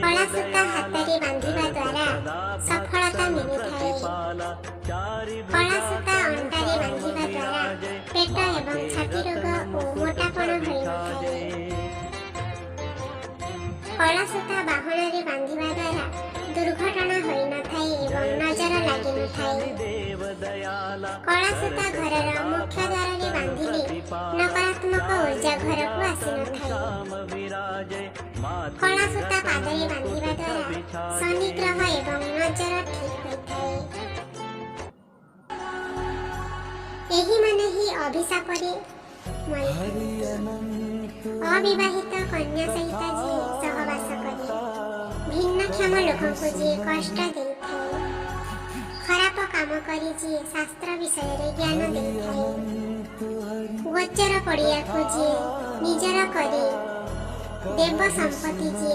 कला सूता हाथ में बांधिबा द्वारा सफलता मिलिଥାଏ। कला सूता अंटारे बांधिबा द्वारा पेट एवं छाती रोग और मोटापण होइनଥାଏ। कला सूता बाहन रे बांधिबा द्वारा दुर्घटना होई नଥାଏ एवं नजर लागि नଥାଏ। कला सूता घरर मुख्य द्वार रे बांधिले नकारात्मक ऊर्जा घर को आसी नଥାଏ। कला सूता पादरे बांधिबा द्वारा शनि ग्रह एवं नजर ठीक होइଥାଏ। एही माने ही अभिशाप रे अविवाहित कन्या सहित जी सहवास करे भिन्नक्षम लोक को जी कष्ट देइଥାଏ। खराब काम करी जी शास्त्र विषय रे ज्ञान देइଥାଏ। गोचर पड़िया को जी निजर करी देव संपत्ति जी